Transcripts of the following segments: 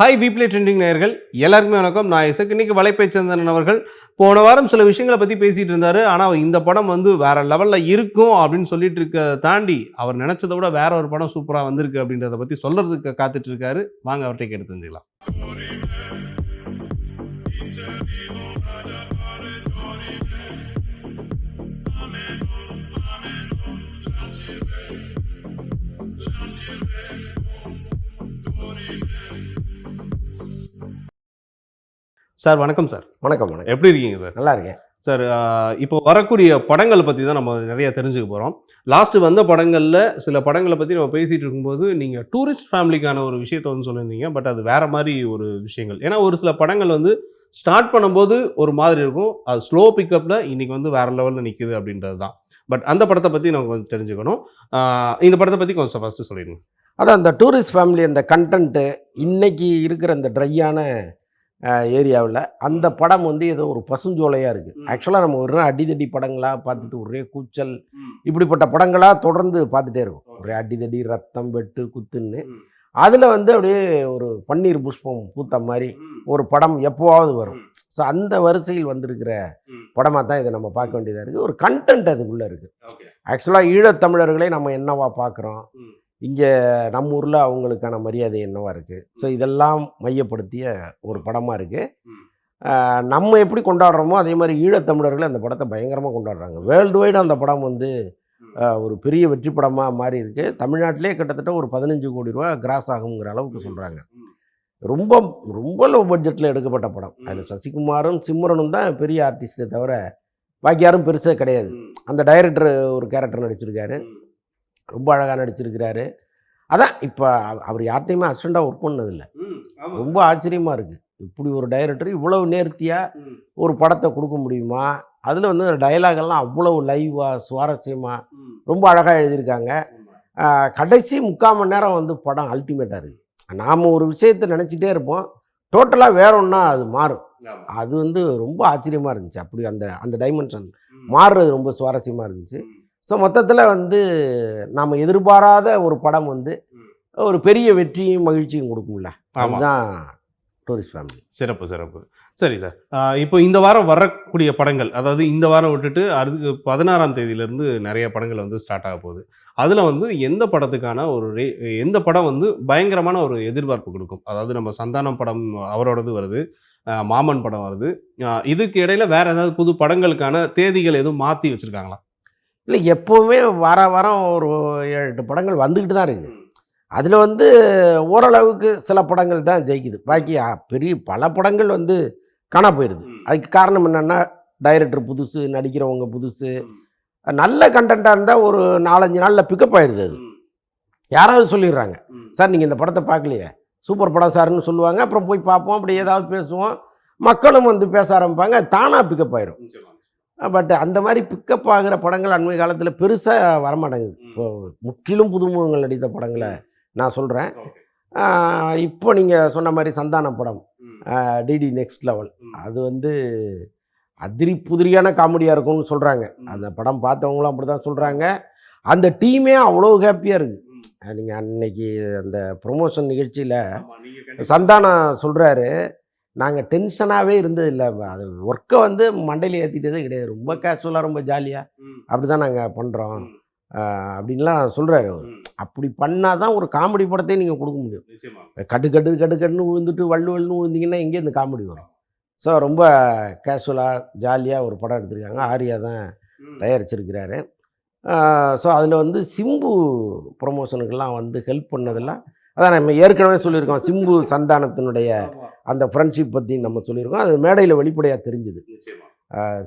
Hi வீப்ளே trending நேயர்கள் எல்லாருக்குமே வணக்கம். நான் இசக். இன்னைக்கு வலைப்பேச்சந்தன் அவர்கள் போன வாரம் சில விஷயங்களை பற்றி பேசிகிட்டு இருந்தார். ஆனால் இந்த படம் வந்து வேறு லெவலில் இருக்கும் அப்படின்னு சொல்லிட்டு இருக்க தாண்டி அவர் நினச்சதை விட வேற ஒரு படம் சூப்பராக வந்திருக்கு அப்படின்றத பற்றி சொல்கிறதுக்கு காத்துட்டு இருக்காரு. வாங்க அவர்கிட்ட கேட்டு தெரிஞ்சுக்கலாம். சார் வணக்கம் சார். வணக்கம் வணக்கம். எப்படி இருக்கீங்க சார்? நல்லா இருக்கேன் சார். இப்போ வரக்கூடிய படங்களை பற்றி தான் நம்ம நிறைய தெரிஞ்சுக்க போகிறோம். லாஸ்ட்டு வந்த படங்களில் சில படங்களை பற்றி நம்ம பேசிகிட்டு இருக்கும்போது நீங்கள் டூரிஸ்ட் ஃபேமிலிக்கான ஒரு விஷயத்தை வந்து சொல்லியிருந்தீங்க. பட் அது வேறு மாதிரி ஒரு விஷயங்கள். ஏன்னா ஒரு சில படங்கள் வந்து ஸ்டார்ட் பண்ணும்போது ஒரு மாதிரி இருக்கும், அது ஸ்லோ பிக்கப்பில் இன்றைக்கி வந்து வேறு லெவலில் நிற்குது அப்படின்றது தான். பட் அந்த படத்தை பற்றி நம்ம கொஞ்சம் தெரிஞ்சுக்கணும். இந்த படத்தை பற்றி கொஞ்சம் ஃபஸ்ட்டு சொல்லிடுங்க. அதான் அந்த டூரிஸ்ட் ஃபேமிலி அந்த கண்டென்ட்டு இன்றைக்கி இருக்கிற அந்த ட்ரையான ஏரியாவில் அந்த படம் வந்து ஏதோ ஒரு பசுஞ்சோலையாக இருக்குது. ஆக்சுவலாக நம்ம ஒரு அடிதடி படங்களாக பார்த்துட்டு ஒரே கூச்சல் இப்படிப்பட்ட படங்களாக தொடர்ந்து பார்த்துட்டே இருக்கும். ஒரே அடிதடி, ரத்தம், வெட்டு, குத்துன்னு. அதில் வந்து அப்படியே ஒரு பன்னீர் புஷ்பம் பூத்த மாதிரி ஒரு படம் எப்போவாவது வரும். ஸோ அந்த வரிசையில் வந்திருக்கிற படமாக தான் இதை நம்ம பார்க்க வேண்டியதாக இருக்குது. ஒரு கண்டென்ட் அதுக்குள்ளே இருக்குது. ஆக்சுவலாக ஈழத்தமிழர்களை நம்ம என்னவா பார்க்குறோம், இங்கே நம்ம ஊரில் அவங்களுக்கான மரியாதை என்னவா இருக்குது. ஸோ இதெல்லாம் மையப்படுத்திய ஒரு படமாக இருக்குது. நம்ம எப்படி கொண்டாடுறோமோ அதே மாதிரி ஈழத்தமிழர்கள் அந்த படத்தை பயங்கரமாக கொண்டாடுறாங்க. வேர்ல்டு வைடு அந்த படம் வந்து ஒரு பெரிய வெற்றி படமாக மாறி இருக்குது. தமிழ்நாட்டிலே கிட்டத்தட்ட ஒரு 15 கோடி ரூபா கிராஸ் ஆகுங்கிற அளவுக்கு சொல்கிறாங்க. ரொம்ப ரொம்ப லோ பட்ஜெட்டில் எடுக்கப்பட்ட படம். அதில் சசிகுமாரும் சிம்ரனும் தான் பெரிய ஆர்டிஸ்ட்டே தவிர பாக்கி யாரும் பெருசாக கிடையாது. அந்த டைரக்டர் ஒரு கேரக்டர் நடிச்சிருக்காரு, ரொம்ப அழகாக நடிச்சிருக்கிறாரு. அதான் இப்போ அவர் யார்ட்டையுமே அசிஸ்டண்ட்டாக ஒர்க் பண்ணதில்லை. ரொம்ப ஆச்சரியமாக இருக்குது. இப்படி ஒரு டைரக்டர் இவ்வளவு நேர்த்தியாக ஒரு படத்தை கொடுக்க முடியுமா? அதில் வந்து டயலாகெல்லாம் அவ்வளவு லைவாக சுவாரஸ்யமாக ரொம்ப அழகாக எழுதியிருக்காங்க. கடைசி 3/4 மணி நேரம் வந்து படம் அல்டிமேட்டாக இருக்குது. நாம் ஒரு விஷயத்தை நினச்சிட்டே இருப்போம், டோட்டலாக வேற ஒன்றா அது மாறும். அது வந்து ரொம்ப ஆச்சரியமாக இருந்துச்சு. அப்படி அந்த அந்த டைமென்ஷன் மாறுறது ரொம்ப சுவாரஸ்யமாக இருந்துச்சு. ஸோ மொத்தத்தில் வந்து நாம் எதிர்பாராத ஒரு படம் வந்து ஒரு பெரிய வெற்றியும் மகிழ்ச்சியும் கொடுக்கும்ல, அதுதான் டூரிஸ்ட் ஃபேமிலி. சிறப்பு சிறப்பு. சரி சார், இப்போ இந்த வாரம் வரக்கூடிய படங்கள், அதாவது இந்த வாரம் விட்டுட்டு அதுக்கு 16ஆம் தேதியிலேருந்து நிறைய படங்கள் வந்து ஸ்டார்ட் ஆக போகுது. அதில் வந்து எந்த படத்துக்கான எந்த படம் வந்து பயங்கரமான ஒரு எதிர்பார்ப்பு கொடுக்கும்? அதாவது நம்ம சந்தானம் படம் அவரோடது வருது, மாமன் படம் வருது. இதுக்கு இடையில வேறு ஏதாவது புது படங்களுக்கான தேதிகள் எதுவும் மாற்றி வச்சுருக்காங்களா? இல்லை, எப்போவுமே வாரம் ஒரு 7-8 படங்கள் வந்துக்கிட்டு தான் இருக்குது. அதில் வந்து ஓரளவுக்கு சில படங்கள் தான் ஜெயிக்குது. பாக்கி பெரிய பல படங்கள் வந்து காணா போயிடுது. அதுக்கு காரணம் என்னென்னா, டைரக்டர் புதுசு, நடிக்கிறவங்க புதுசு. நல்ல கண்டென்ட்டாக இருந்தால் ஒரு 4-5 நாளில் பிக்கப் ஆயிடுது. அது யாராவது சொல்லிடுறாங்க, சார் நீங்கள் இந்த படத்தை பார்க்கலையே, சூப்பர் படம் சார்னு சொல்லுவாங்க. அப்புறம் போய் பார்ப்போம், அப்படி ஏதாவது பேசுவோம், மக்களும் வந்து பேச ஆரம்பிப்பாங்க, தானாக பிக்கப் ஆயிரும். பட் அந்த மாதிரி பிக்கப் ஆகிற படங்கள் அண்மை காலத்தில் பெருசாக வரமாட்டேங்குது. இப்போது முற்றிலும் புதுமுகங்கள் நடித்த படங்களை நான் சொல்கிறேன். இப்போ நீங்கள் சொன்ன மாதிரி சந்தான படம் டிடி நெக்ஸ்ட் லெவல், அது வந்து அதிரி புதிரியான காமெடியாக இருக்கும்னு சொல்கிறாங்க. அந்த படம் பார்த்தவங்களும் அப்படி தான் சொல்கிறாங்க. அந்த டீமே அவ்வளோ ஹாப்பியாக இருக்குது. நீங்கள் அன்னைக்கு அந்த ப்ரொமோஷன் நிகழ்ச்சியில் சந்தானம் சொல்கிறாரு, நாங்கள் டென்ஷனாகவே இருந்தது இல்லை, அது ஒர்க்கை வந்து மண்டையில் ஏற்றிட்டதே கிடையாது, ரொம்ப கேஷுவலாக ரொம்ப ஜாலியாக அப்படி தான் நாங்கள் பண்ணுறோம் அப்படின்லாம் சொல்கிறாரு அவர். அப்படி பண்ணால் தான் ஒரு காமெடி படத்தையும் நீங்கள் கொடுக்க முடியும். கட்டுன்னு விழுந்துட்டு வள்ளுன்னு விழுந்தீங்கன்னா எங்கே இந்த காமெடி வரும்? ஸோ ரொம்ப கேஷுவலாக ஜாலியாக ஒரு படம் எடுத்திருக்காங்க. ஆர்யா தான் தயாரிச்சிருக்கிறாரு. ஸோ அதில் வந்து சிம்பு ப்ரொமோஷனுக்கெல்லாம் வந்து ஹெல்ப் பண்ணதெல்லாம் அதான் நம்ம ஏற்கனவே சொல்லியிருக்கோம். சிம்பு சந்தானத்தினுடைய அந்த ஃப்ரெண்ட்ஷிப் பற்றி நம்ம சொல்லியிருக்கோம். அது மேடையில் வெளிப்படையாக தெரிஞ்சுது.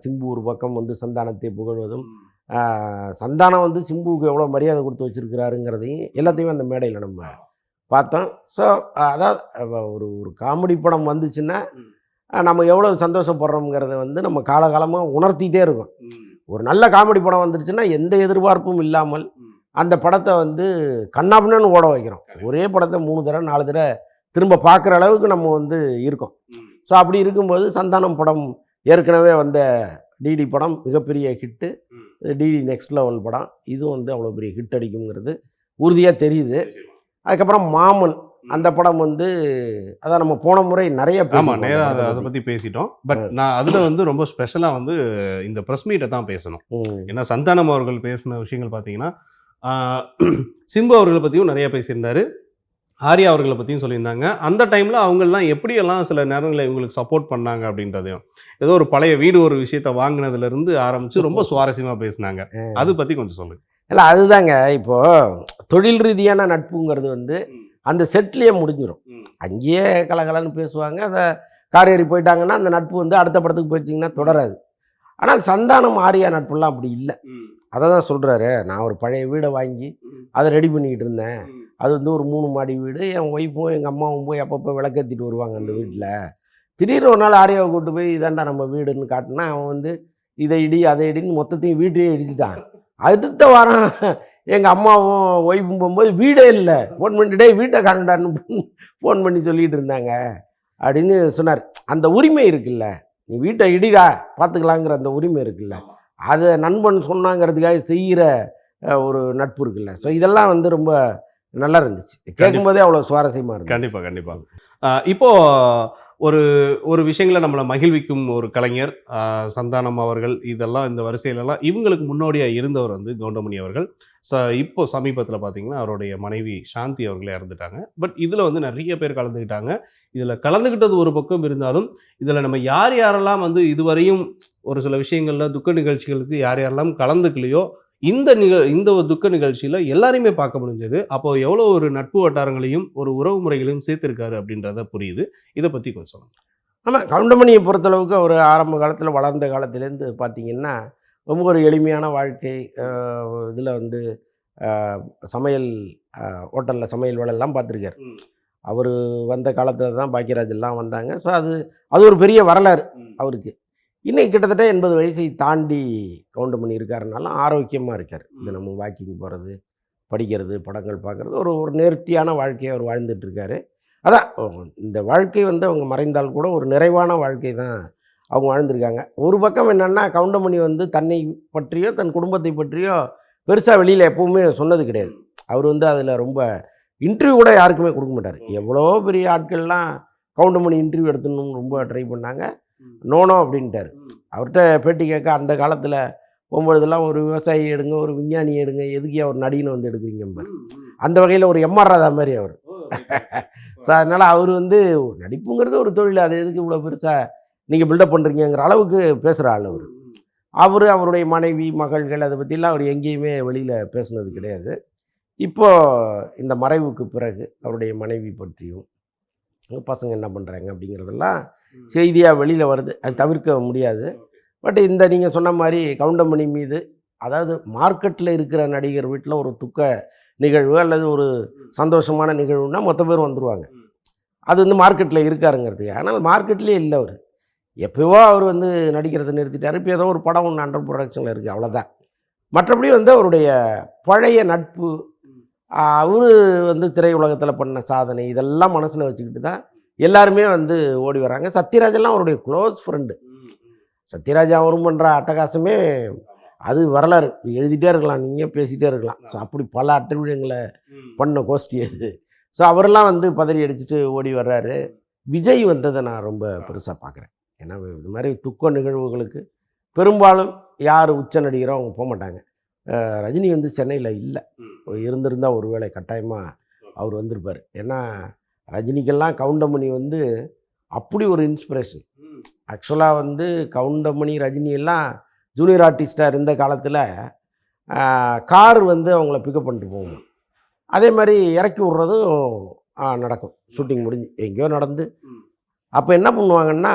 சிம்பு ஒரு பக்கம் வந்து சந்தானத்தை புகழ்வதும், சந்தானம் வந்து சிம்புவுக்கு எவ்வளோ மரியாதை கொடுத்து வச்சுருக்கிறாருங்கிறதையும் எல்லாத்தையுமே அந்த மேடையில் நம்ம பார்த்தோம். ஸோ அதாவது ஒரு காமெடி படம் வந்துச்சுன்னா நம்ம எவ்வளோ சந்தோஷப்படுறோங்கிறத வந்து நம்ம காலகாலமாக உணர்த்திகிட்டே இருக்கோம். ஒரு நல்ல காமெடி படம் வந்துருச்சுன்னா எந்த எதிர்பார்ப்பும் இல்லாமல் அந்த படத்தை வந்து கண்ணாபின்னு ஓட வைக்கிறோம். ஒரே படத்தை 3 தடவை 4 தடவை திரும்ப பார்க்குற அளவுக்கு நம்ம வந்து இருக்கோம். ஸோ அப்படி இருக்கும்போது சந்தானம் படம் ஏற்கனவே வந்த டிடி படம் மிகப்பெரிய ஹிட்டு, டிடி நெக்ஸ்ட் லெவல் படம் இதுவும் வந்து அவ்வளோ பெரிய ஹிட் அடிக்குங்கிறது உறுதியாக தெரியுது. அதுக்கப்புறம் மாமன் அந்த படம் வந்து அதான் நம்ம போன முறை நிறைய ஆமா பேசியிருக்கோம் நேரா அந்த அதை படத்தை பத்தி பேசிட்டோம். பட் நான் அதுல வந்து ரொம்ப ஸ்பெஷலா வந்து இந்த பிரஸ் மீட்டை தான் பேசணும். பத்தி. ஏன்னா சந்தானம் அவர்கள் பேசின விஷயங்கள் பார்த்தீங்கன்னா, ஆஹ் சிம்பு அவர்களை பத்தியும் நிறைய பேசியிருந்தாரு. ஆர்யா அவர்களை பத்தியும் சொல்லியிருந்தாங்க. அந்த டைம்ல அவங்கலாம் எப்படியெல்லாம் சில நேரங்கள்ல இவங்களுக்கு சப்போர்ட் பண்ணாங்க அப்படின்றதையும், ஏதோ ஒரு பழைய வீடு ஒரு விஷயத்த வாங்குனதுல இருந்து ஆரம்பிச்சு ரொம்ப சுவாரஸ்யமா பேசினாங்க. அது பத்தி கொஞ்சம் சொல்லுங்க. இல்லை அதுதாங்க இப்போ தொழில் ரீதியான நட்புங்கிறது வந்து அந்த செட்லேயே முடிஞ்சிடும். அங்கேயே கலகலன்னு பேசுவாங்க. அதை கார் ஏறி போயிட்டாங்கன்னா அந்த நட்பு வந்து அடுத்த படத்துக்கு போயிடுச்சிங்கன்னா தொடராது. ஆனால் சந்தானம் ஆர்யா நட்புலாம் அப்படி இல்லை. அதை தான் சொல்கிறாரு, நான் ஒரு பழைய வீடை வாங்கி அதை ரெடி பண்ணிக்கிட்டு இருந்தேன். அது வந்து ஒரு 3 மாடி வீடு. என் ஒய்ஃபும் எங்கள் அம்மாவும் போய் அப்பப்போ விளக்கேற்றிட்டு வருவாங்க அந்த வீட்டில். திடீர்னு ஒரு நாள் ஆர்யாவை கூப்பிட்டு போய் இதாண்டா நம்ம வீடுன்னு காட்டினா அவன் வந்து இதை இடி அதை இடின்னு மொத்தத்தையும் வீட்டையே இடிச்சிட்டான். அடுத்த வாரம் எங்கள் அம்மாவும் ஒய்ஃபும் போகும்போது வீடே இல்லை. ஃபோன் பண்ணிட்டு வீட்டை காணடான்னு ஃபோன் பண்ணி சொல்லிகிட்டு இருந்தாங்க அப்படின்னு சொன்னார். அந்த உரிமை இருக்குல்ல, நீ வீட்டை இடிடா பார்த்துக்கலாங்கிற அந்த உரிமை இருக்குல்ல, அதை நண்பன் சொன்னாங்கிறதுக்காக செய்கிற ஒரு நட்பு இருக்குல்ல. ஸோ இதெல்லாம் வந்து ரொம்ப நல்லா இருந்துச்சு. கேட்கும்போதே அவ்வளோ சுவாரஸ்யமாக இருந்துச்சு. கண்டிப்பாக கண்டிப்பாக. இப்போ ஒரு ஒரு விஷயங்களை நம்மளை மகிழ்விக்கும் ஒரு கலைஞர் சந்தானம் அவர்கள், இதெல்லாம் இந்த வரிசையிலலாம் இவங்களுக்கு முன்னோடியாக இருந்தவர் வந்து கவுண்டமணி அவர்கள். இப்போ சமீபத்தில் பார்த்தீங்கன்னா அவருடைய மனைவி சாந்தி அவர்களே இறந்துட்டாங்க. பட் இதில் வந்து நிறைய பேர் கலந்துக்கிட்டாங்க. இதில் கலந்துக்கிட்டது ஒரு பக்கம் இருந்தாலும், இதில் நம்ம யார் யாரெல்லாம் வந்து இதுவரையும் ஒரு சில விஷயங்களில் துக்க நிகழ்ச்சிகளுக்கு யார் யாரெல்லாம் கலந்துக்கலையோ, இந்த ஒரு துக்க நிகழ்ச்சியில் எல்லாரையுமே பார்க்க முடிஞ்சது. அப்போ எவ்வளோ ஒரு நட்பு வட்டாரங்களையும் ஒரு உறவு முறைகளையும் சேர்த்திருக்காரு அப்படின்றத புரியுது. இதை பற்றி கொஞ்சம் சொல்லுங்க. ஆமாம், கவுண்டமணியை பொறுத்தளவுக்கு அவர் ஆரம்ப காலத்தில் வளர்ந்த காலத்துலேருந்து பார்த்தீங்கன்னா ரொம்ப ஒரு எளிமையான வாழ்க்கை. இதில் வந்து சமையல் ஹோட்டலில் சமையல் வேலையெல்லாம் பார்த்துருக்கார். அவர் வந்த காலத்தில் தான் பாக்கியராஜ் எல்லாம் வந்தாங்க. ஸோ அது ஒரு பெரிய வரலாறு அவருக்கு. இன்னைக்கு கிட்டத்தட்ட 80 வயசை தாண்டி கவுண்டமணி இருக்காருனாலும் ஆரோக்கியமாக இருக்கார். தினமும் வாக்கிங் போகிறது, படிக்கிறது, படங்கள் பார்க்குறது, ஒரு நேர்த்தியான வாழ்க்கையை அவர் வாழ்ந்துட்டுருக்காரு. அதான் இந்த வாழ்க்கை வந்து அவங்க மறைந்தால் கூட ஒரு நிறைவான வாழ்க்கை தான் அவங்க வாழ்ந்திருக்காங்க. ஒரு பக்கம் என்னென்னா கவுண்டமணி வந்து தன்னை பற்றியோ தன் குடும்பத்தை பற்றியோ பெருசாக வெளியில் எப்பவுமே சொன்னது கிடையாது. அவர் வந்து அதில் ரொம்ப இன்டர்வியூ கூட யாருக்குமே கொடுக்க மாட்டார். எவ்வளோ பெரிய ஆட்கள்லாம் கவுண்டமணி இன்டர்வியூ எடுத்துன்னு ரொம்ப ட்ரை பண்ணாங்க. நோனோ அப்படின்ட்டார். அவர்கிட்ட பேட்டி கேட்க அந்த காலத்தில் போகும்பொழுதெல்லாம் ஒரு விவசாயி எடுங்க, ஒரு விஞ்ஞானி எடுங்க, எதுக்கு அவர் நடிகனை வந்து எடுக்கிறீங்க. அந்த வகையில் ஒரு எம்ஆர் ராதா மாதிரி அவர். ஸோ அதனால் அவர் வந்து நடிப்புங்கிறது ஒரு தொழில், அது எதுக்கு இவ்வளோ பெருசாக நீங்கள் பில்டப் பண்ணுறீங்கிற அளவுக்கு பேசுகிற ஆள் அவர். அவருடைய மனைவி மகள்கள் அதை பற்றிலாம் அவர் எங்கேயுமே வெளியில் பேசுனது கிடையாது. இப்போது இந்த மறைவுக்கு பிறகு அவருடைய மனைவி பற்றியும் பசங்க என்ன பண்ணுறாங்க அப்படிங்கிறதெல்லாம் செய்தியாக வெளியில் வருது. அது தவிர்க்க முடியாது. பட் இந்த நீங்கள் சொன்ன மாதிரி கவுண்டமணி மீது, அதாவது மார்க்கெட்டில் இருக்கிற நடிகர் வீட்டில் ஒரு துக்க நிகழ்வு அல்லது ஒரு சந்தோஷமான நிகழ்வுனா மொத்த பேர் வந்துடுவாங்க. அது வந்து மார்க்கெட்டில் இருக்காருங்கிறதுக்கு. ஆனால் மார்க்கெட்லேயே இல்லை அவர். எப்போவோ அவர் வந்து நடிக்கிறதை நிறுத்திட்டார். இப்போ ஏதோ ஒரு படம் ஒன்று அண்டர் ப்ரொடக்ஷனில் இருக்குது, அவ்வளோதான். மற்றபடி வந்து அவருடைய பழைய நட்பு, அவர் வந்து திரையுலகத்தில் பண்ண சாதனை, இதெல்லாம் மனசில் வச்சுக்கிட்டு தான் எல்லாருமே வந்து ஓடி வராங்க. சத்யராஜெல்லாம் அவருடைய க்ளோஸ் ஃப்ரெண்டு. சத்யராஜ் அவரும் பண்ணுற அட்டகாசமே அது வரலாறு, எழுதிட்டே இருக்கலாம், நீங்கள் பேசிகிட்டே இருக்கலாம். ஸோ அப்படி பல அட்டவிடங்களை பண்ண கோஷ்டி அது. ஸோ அவரெல்லாம் வந்து பதறி அடிச்சுட்டு ஓடி வர்றாரு. விஜய் வந்ததை நான் ரொம்ப பெருசாக பார்க்குறேன். ஏன்னா இது மாதிரி துக்க நிகழ்வுகளுக்கு பெரும்பாலும் யார் உச்ச நடிகரோ அவங்க போக மாட்டாங்க. ரஜினி வந்து சென்னையில் இல்லை, இருந்திருந்தால் ஒரு வேளை கட்டாயமாக அவர் வந்திருப்பார். ஏன்னா ரஜினிக்கெல்லாம் கவுண்டமணி வந்து அப்படி ஒரு இன்ஸ்பிரேஷன். ஆக்சுவலாக வந்து கவுண்டமணி ரஜினி எல்லாம் ஜூனியர் ஆர்டிஸ்டாக இருந்த காலத்தில் கார் வந்து அவங்கள பிக்கப் பண்ணிட்டு போகணும். அதே மாதிரி இறக்கி விட்றதும் நடக்கும். ஷூட்டிங் முடிஞ்சு எங்கேயோ நடந்து அப்போ என்ன பண்ணுவாங்கன்னா,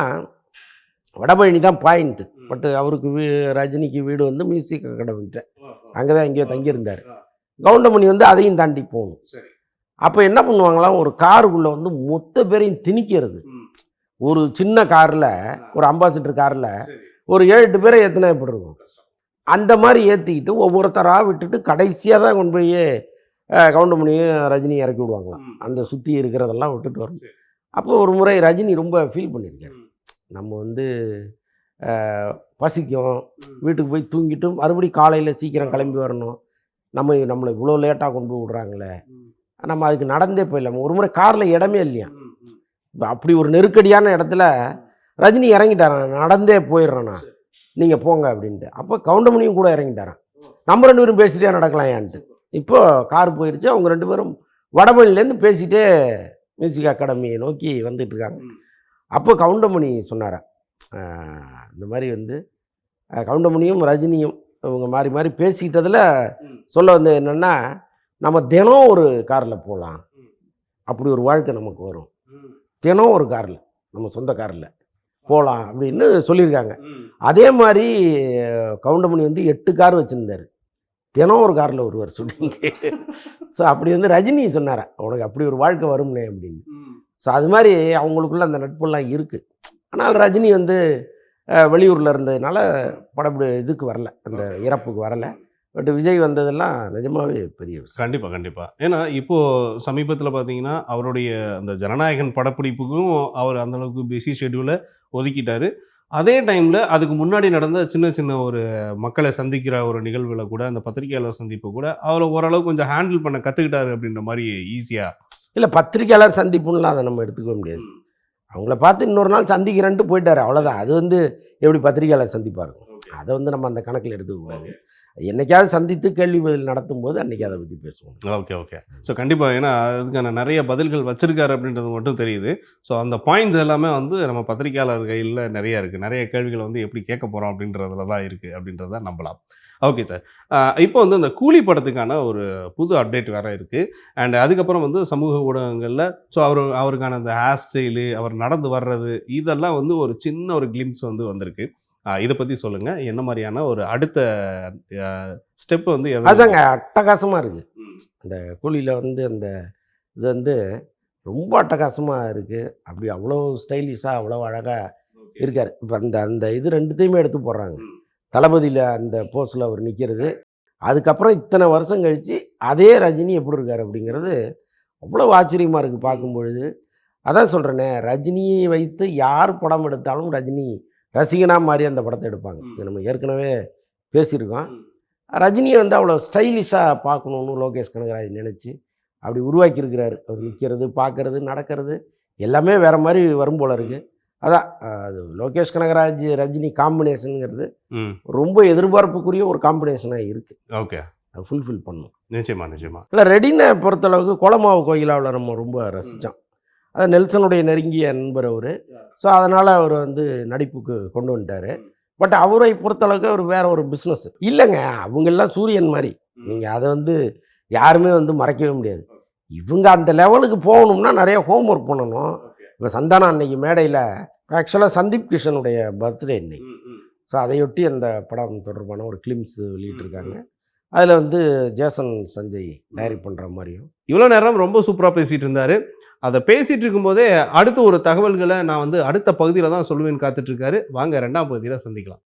வடபழனி தான் பாயிண்ட்டு. பட் அவருக்கு ரஜினிக்கு வீடு வந்து மியூசிக் அகாடமிட்ட அங்கே தான் எங்கேயோ தங்கியிருந்தார். கவுண்டமணி வந்து அதையும் தாண்டி போகணும். அப்போ என்ன பண்ணுவாங்களாம், ஒரு காருக்குள்ளே வந்து மொத்த பேரையும் திணிக்கிறது. ஒரு சின்ன காரில், ஒரு அம்பாசிடர் காரில் ஒரு 7-8 பேரை ஏற்றினா எப்படி இருக்கும், அந்த மாதிரி ஏற்றிக்கிட்டு ஒவ்வொருத்தராக விட்டுட்டு கடைசியாக தான் கொண்டு போய் கவுண்டமணியும் ரஜினி இறக்கி விடுவாங்களாம். அந்த சுற்றி இருக்கிறதெல்லாம் விட்டுட்டு வரணும். அப்போ ஒரு முறை ரஜினி ரொம்ப ஃபீல் பண்ணியிருக்காரு. நம்ம வந்து பசிக்கும், வீட்டுக்கு போய் தூங்கிட்டு மறுபடியும் காலையில் சீக்கிரம் கிளம்பி வரணும், நம்மளை இவ்வளோ லேட்டாக கொண்டு போய் விட்றாங்களே, நம்ம அதுக்கு நடந்தே போயிடலாம். ஒரு முறை காரில் இடமே இல்லையா, இப்போ அப்படி ஒரு நெருக்கடியான இடத்துல ரஜினி இறங்கிட்டாரான், நடந்தே போயிடுறேன் நான், நீங்கள் போங்க அப்படின்ட்டு. அப்போ கவுண்டமணியும் கூட இறங்கிட்டாரான், நம்ம 2 பேரும் பேசிட்டே நடக்கலாம் ஏன்ட்டு. இப்போ கார் போயிடுச்சு, அவங்க 2 பேரும் வடபழனிலேருந்து பேசிகிட்டே மியூசிக் அகாடமியை நோக்கி வந்துட்டு இருக்காங்க. அப்போ கவுண்டமணி சொன்னார், இந்த மாதிரி வந்து கவுண்டமணியும் ரஜினியும் இவங்க மாறி மாறி பேசிக்கிட்டதில் சொல்ல வந்தது என்னென்னா, நம்ம தினம் ஒரு காரில் போகலாம், அப்படி ஒரு வாழ்க்கை நமக்கு வரும், தினம் ஒரு காரில் நம்ம சொந்த காரில் போகலாம் அப்படின்னு சொல்லியிருக்காங்க. அதே மாதிரி கவுண்டமணி வந்து 8 கார் வச்சுருந்தார், தினம் ஒரு காரில் ஒருவர் சொல்லிங்க. ஸோ அப்படி வந்து ரஜினி சொன்னார், உனக்கு அப்படி ஒரு வாழ்க்கை வரும்னே அப்படின்னு. ஸோ அது மாதிரி அவங்களுக்குள்ள அந்த நட்பெல்லாம் இருக்குது. ஆனால் ரஜினி வந்து வெளியூரில் இருந்ததுனால படப்படி இதுக்கு வரல, அந்த இறப்புக்கு வரலை. பட் விஜய் வந்ததெல்லாம் நிஜமாவே பெரிய விஷயம். கண்டிப்பாக கண்டிப்பாக. ஏன்னா இப்போது சமீபத்தில் பார்த்தீங்கன்னா அவருடைய அந்த ஜனநாயகன் படப்பிடிப்புக்கும் அவர் அந்தளவுக்கு பிஸி ஷெட்யூலை ஒதுக்கிட்டார். அதே டைமில் அதுக்கு முன்னாடி நடந்த சின்ன சின்ன ஒரு மக்களை சந்திக்கிற ஒரு நிகழ்வில் கூட, அந்த பத்திரிகையாளர் சந்திப்பு கூட அவர் ஓரளவு கொஞ்சம் ஹேண்டில் பண்ண கற்றுக்கிட்டாரு அப்படின்ற மாதிரி ஈஸியாக. இல்லை, பத்திரிகையாளர் சந்திப்புலாம் அதை நம்ம எடுத்துக்க முடியாது. அவங்கள பார்த்து இன்னொரு நாள் சந்திக்கிறேன்ட்டு போயிட்டார், அவ்வளோதான். அது வந்து எப்படி பத்திரிகையாளர் சந்திப்பாக இருக்கும், அதை வந்து நம்ம அந்த கணக்கில் எடுத்துக்கக்கூடாது. என்னைக்காவது சந்தித்து கேள்வி பதில் நடத்தும் போது அன்றைக்கி அதை பற்றி பேசுவோம். Okay okay. ஸோ கண்டிப்பாக, ஏன்னா அதுக்கான நிறைய பதில்கள் வச்சுருக்காரு அப்படின்றது மட்டும் தெரியுது. ஸோ அந்த பாயிண்ட்ஸ் எல்லாமே வந்து நம்ம பத்திரிகையாளர் கையில் நிறைய இருக்குது. நிறைய கேள்விகள் வந்து எப்படி கேட்க போகிறோம் அப்படின்றதுல தான் இருக்குது அப்படின்றத நம்பலாம். Okay sir. இப்போ வந்து இந்த கூலி படத்துக்கான ஒரு புது அப்டேட் வேறு இருக்குது. அண்ட் அதுக்கப்புறம் வந்து சமூக ஊடகங்களில் ஸோ அவருக்கான அந்த ஹேர் ஸ்டைலு, அவர் நடந்து வர்றது, இதெல்லாம் வந்து ஒரு சின்ன ஒரு கிளிம்ஸ் வந்து வந்திருக்கு. இதை பற்றி சொல்லுங்கள். என்ன மாதிரியான ஒரு அடுத்த ஸ்டெப்பு வந்து அதுதாங்க அட்டகாசமாக இருக்குது. அந்த கூலியில் வந்து அந்த இது வந்து ரொம்ப அட்டகாசமாக இருக்குது. அப்படி அவ்வளோ ஸ்டைலிஷாக அவ்வளோ அழகாக இருக்கார். இப்போ அந்த இது 2த்தையுமே எடுத்து போடுறாங்க. தளபதியில் அந்த போஸில் அவர் நிற்கிறது, அதுக்கப்புறம் இத்தனை வருஷம் கழித்து அதே ரஜினி எப்படி இருக்கார் அப்படிங்கிறது அவ்வளோ ஆச்சரியமாக இருக்குது பார்க்கும்பொழுது. அதான் சொல்கிறேனே, ரஜினியை வைத்து யார் படம் எடுத்தாலும் ரஜினி ரசிகனாக மாதிரி அந்த படத்தை எடுப்பாங்க. இது நம்ம ஏற்கனவே பேசியிருக்கோம். ரஜினியை வந்து அவ்வளோ ஸ்டைலிஷாக பார்க்கணுன்னு லோகேஷ் கனகராஜ் நினச்சி அப்படி உருவாக்கியிருக்கிறாரு. அவர் நிற்கிறது, பார்க்குறது, நடக்கிறது எல்லாமே வேறு மாதிரி வரும் போல இருக்குது. அதான் அது லோகேஷ் கனகராஜ் ரஜினி காம்பினேஷனுங்கிறது ரொம்ப எதிர்பார்ப்புக்குரிய ஒரு காம்பினேஷனாக இருக்குது. ஓகே, ஃபுல்ஃபில் பண்ணும். நிச்சயமாக. இல்லை, ரெடினை பொறுத்தளவுக்கு கோலமாவு கோயிலாவில் நம்ம ரொம்ப ரசித்தோம். அது நெல்சனுடைய நெருங்கிய நண்பர் அவர். ஸோ அதனால் அவர் வந்து நடிப்புக்கு கொண்டு வந்துட்டார். பட் அவரை பொறுத்தளவுக்கு அவர் வேறு ஒரு பிஸ்னஸ் இல்லைங்க. அவங்கெல்லாம் சூரியன் மாதிரி, நீங்கள் அதை வந்து யாருமே வந்து மறைக்கவே முடியாது. இவங்க அந்த லெவலுக்கு போகணும்னா நிறைய ஹோம் ஒர்க் பண்ணணும். இப்போ சந்தானம் அன்னைக்கு மேடையில் ஆக்சுவலாக சந்தீப் கிஷனுடைய பர்த்டே இன்னைக்கு. ஸோ அதையொட்டி அந்த படம் தொடர்பான ஒரு கிளிம்ஸ் வெளியிட்டிருக்காங்க. அதில் வந்து ஜேசன் சஞ்சய் டைரக்ட் பண்ணுற மாதிரியும். இவ்வளோ நேரம் ரொம்ப சூப்பராக பேசிகிட்டு இருந்தார். அதை பேசிகிட்டு இருக்கும்போதே அடுத்த ஒரு தகவல்களை நான் வந்து அடுத்த பகுதியில் தான் சொல்லுவேன்னு காத்துட்ருக்காரு. வாங்க 2ஆம் பகுதியில் சந்திக்கலாம்.